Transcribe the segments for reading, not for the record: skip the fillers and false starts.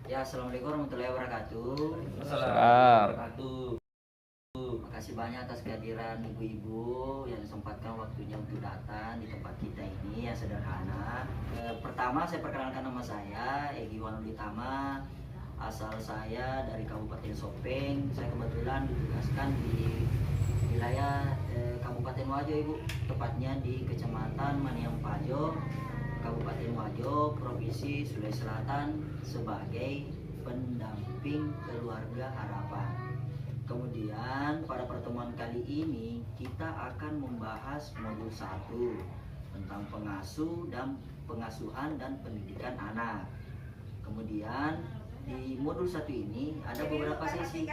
Ya, assalamualaikum warahmatullahi wabarakatuh. Assalamualaikum. Makasih banyak atas kehadiran ibu-ibu yang sempatkan waktunya untuk datang di tempat kita ini yang sederhana. Pertama saya perkenalkan nama saya Egi Wanuditama. Asal saya dari Kabupaten Sopeng. Saya kebetulan ditugaskan di wilayah Kabupaten Wajo, Ibu. Tepatnya di Kecamatan Maniampajo, Kabupaten Wajo, Provinsi Sulawesi Selatan sebagai pendamping keluarga harapan. Kemudian pada pertemuan kali ini kita akan membahas modul 1 tentang pengasuhan dan pendidikan anak. Kemudian di modul 1 ini ada beberapa sesi.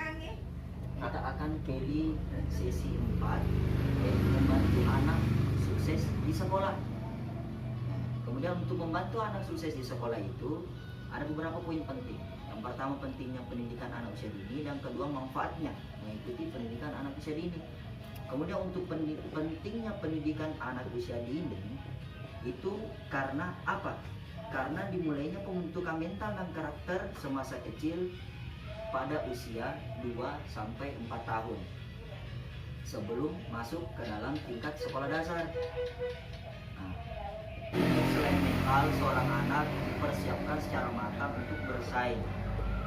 Kita akan pilih sesi 4 yaitu membantu anak sukses di sekolah. Kemudian untuk membantu anak sukses di sekolah itu ada beberapa poin penting. Yang pertama pentingnya pendidikan anak usia dini, dan kedua manfaatnya mengikuti pendidikan anak usia dini. Kemudian untuk pentingnya pendidikan anak usia dini itu karena apa? Karena dimulainya pembentukan mental dan karakter semasa kecil pada usia 2-4 tahun sebelum masuk ke dalam tingkat sekolah dasar. Nah, selain mental, seorang anak dipersiapkan secara matang untuk bersaing,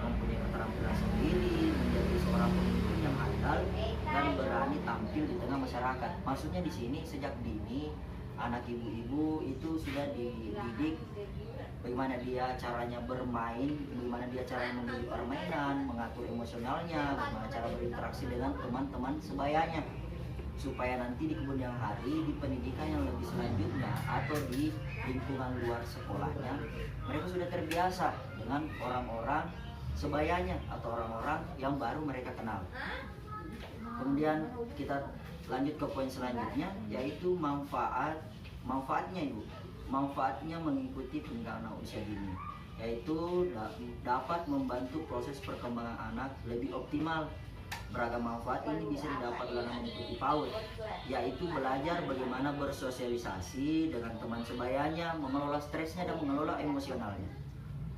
mempunyai keterampilan sendiri, menjadi seorang pemimpin yang andal dan berani tampil di tengah masyarakat. Maksudnya di sini sejak dini anak ibu-ibu itu sudah dididik bagaimana dia caranya bermain, bagaimana dia caranya memilih permainan, mengatur emosionalnya, bagaimana cara berinteraksi dengan teman-teman sebayanya, supaya nanti di kemudian hari di pendidikan yang lebih selanjutnya atau di lingkungan luar sekolahnya mereka sudah terbiasa dengan orang-orang sebayanya atau orang-orang yang baru mereka kenal. Kemudian kita lanjut ke poin selanjutnya, yaitu manfaatnya Ibu. Manfaatnya mengikuti pendidikan anak usia dini, yaitu dapat membantu proses perkembangan anak lebih optimal. Beragam manfaat ini bisa didapat dalam mengikuti PAUD, yaitu belajar bagaimana bersosialisasi dengan teman sebayanya, mengelola stresnya dan mengelola emosionalnya.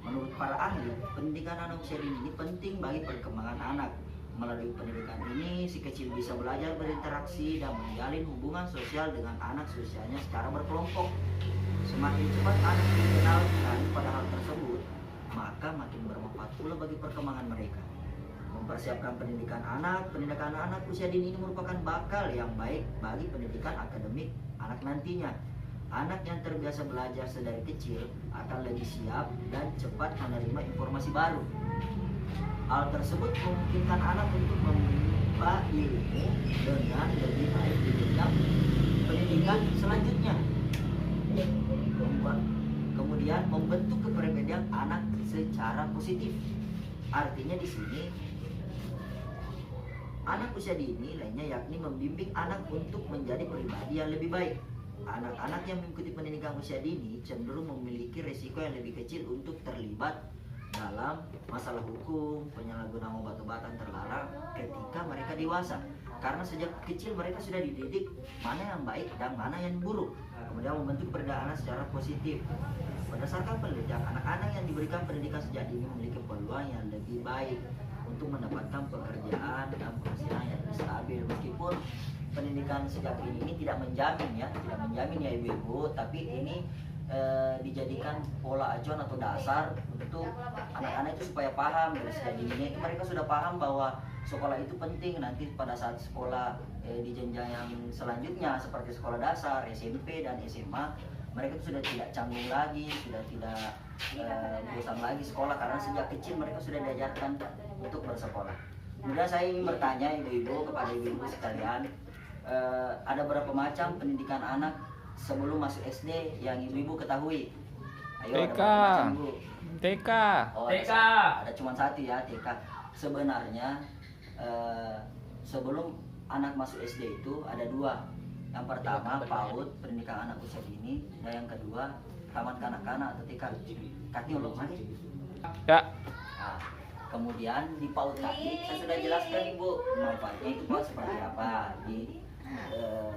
Menurut para ahli, pendidikan anak usia dini ini penting bagi perkembangan anak. Melalui pendidikan ini, si kecil bisa belajar berinteraksi dan menjalin hubungan sosial dengan anak seusianya secara berkelompok. Semakin cepat anak dikenalkan pada hal tersebut, maka makin bermanfaat pula bagi perkembangan mereka. Mempersiapkan pendidikan anak usia dini ini merupakan bakal yang baik bagi pendidikan akademik anak nantinya. Anak yang terbiasa belajar sedari kecil akan lebih siap dan cepat menerima informasi baru. Hal tersebut memungkinkan anak untuk menimba ilmu dengan lebih baik di jenjang pendidikan selanjutnya. Kemudian membentuk kepribadian anak secara positif. Artinya di sini anak usia dini lainnya yakni membimbing anak untuk menjadi pribadi yang lebih baik. Anak-anak yang mengikuti pendidikan usia dini cenderung memiliki risiko yang lebih kecil untuk terlibat dalam masalah hukum, penyalahgunaan obat-obatan terlarang ketika mereka dewasa. Karena sejak kecil mereka sudah dididik mana yang baik dan mana yang buruk. Kemudian membentuk kepribadian anak secara positif. Berdasarkan penelitian, anak-anak yang diberikan pendidikan sejak dini memiliki peluang yang lebih baik untuk mendapatkan pekerjaan dan penghasilan yang lebih stabil. Meskipun pendidikan sejak ini tidak menjamin ya ibu-ibu, tapi ini dijadikan pola acuan atau dasar untuk anak-anak itu supaya paham dari sejak dini itu mereka sudah paham bahwa sekolah itu penting. Nanti pada saat sekolah di jenjang yang selanjutnya seperti sekolah dasar, SMP dan SMA, mereka itu sudah tidak canggung lagi, sudah tidak bosan lagi sekolah karena sejak kecil mereka sudah diajarkan untuk bersekolah. Kemudian saya ingin bertanya ibu-ibu kepada ibu-ibu sekalian, ada berapa macam pendidikan anak sebelum masuk SD yang ibu-ibu ketahui? Ayo, TK. ada berapa macam, Bu? TK. Oh, TK. ada cuma satu ya, TK. Sebenarnya sebelum anak masuk SD itu ada dua. Yang pertama PAUD, pendidikan anak usia dini, dan yang kedua taman kanak-kanak atau TK. Kaki uluk lagi. Ya. Nah, kemudian di PAUD tadi saya sudah jelaskan Ibu manfaatnya itu PAUD seperti apa di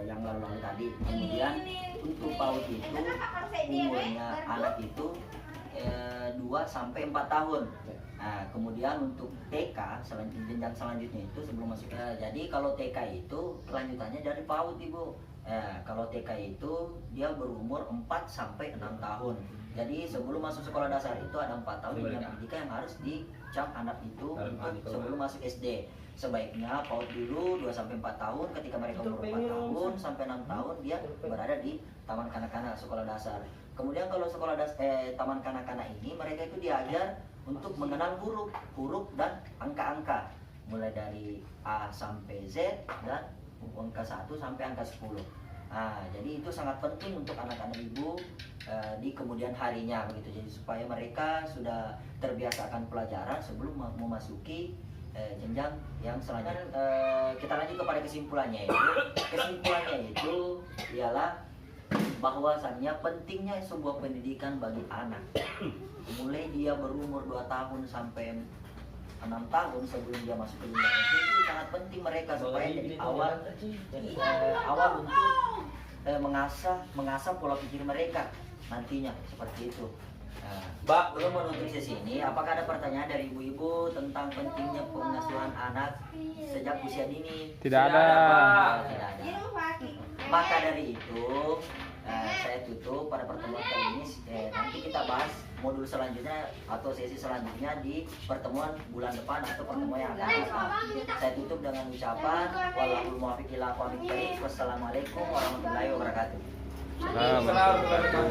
yang lalu-lalu tadi. Kemudian untuk PAUD itu umurnya anak itu 2 sampai 4 tahun. Nah, kemudian untuk TK jenjang selanjutnya itu sebelum masuk jadi kalau TK itu kelanjutannya dari PAUD Ibu. Kalau TK itu dia berumur 4 sampai 6 tahun. Jadi sebelum masuk sekolah dasar itu ada 4 tahun jenjang pendidikan yang harus dicap anak itu untuk sebelum masuk SD. Sebaiknya PAUD dulu 2 sampai 4 tahun, ketika mereka umur 4 tahun sampai 6 tahun dia berada di taman kanak-kanak sekolah dasar. Kemudian kalau taman kanak-kanak ini mereka itu diajar untuk mengenal huruf dan angka-angka mulai dari A sampai Z dan angka 1 sampai angka 10. Nah, jadi itu sangat penting untuk anak-anak ibu di kemudian harinya begitu. Jadi supaya mereka sudah terbiasa akan pelajaran sebelum memasuki jenjang yang selanjutnya. Kita lanjut kepada kesimpulannya itu. Kesimpulannya itu ialah bahwasannya pentingnya sebuah pendidikan bagi anak. Mulai dia berumur 2 tahun sampai 6 tahun sebelum dia masuk ke jenjang SD itu sangat penting mereka supaya jadi awal untuk mengasah pola pikir mereka nantinya seperti itu. Nah, belum menutup sesi ini, apakah ada pertanyaan dari ibu-ibu tentang pentingnya pengasuhan anak sejak usia dini? Tidak ada. Tidak ada. Maka dari itu saya tutup pada pertemuan kali ini. Nanti kita bahas modul selanjutnya atau sesi selanjutnya di pertemuan bulan depan atau pertemuan yang akan datang. Saya tutup dengan ucapan wallahul muwaffiq ila aqwamit thoriq. Wassalamualaikum warahmatullahi wabarakatuh. Salam.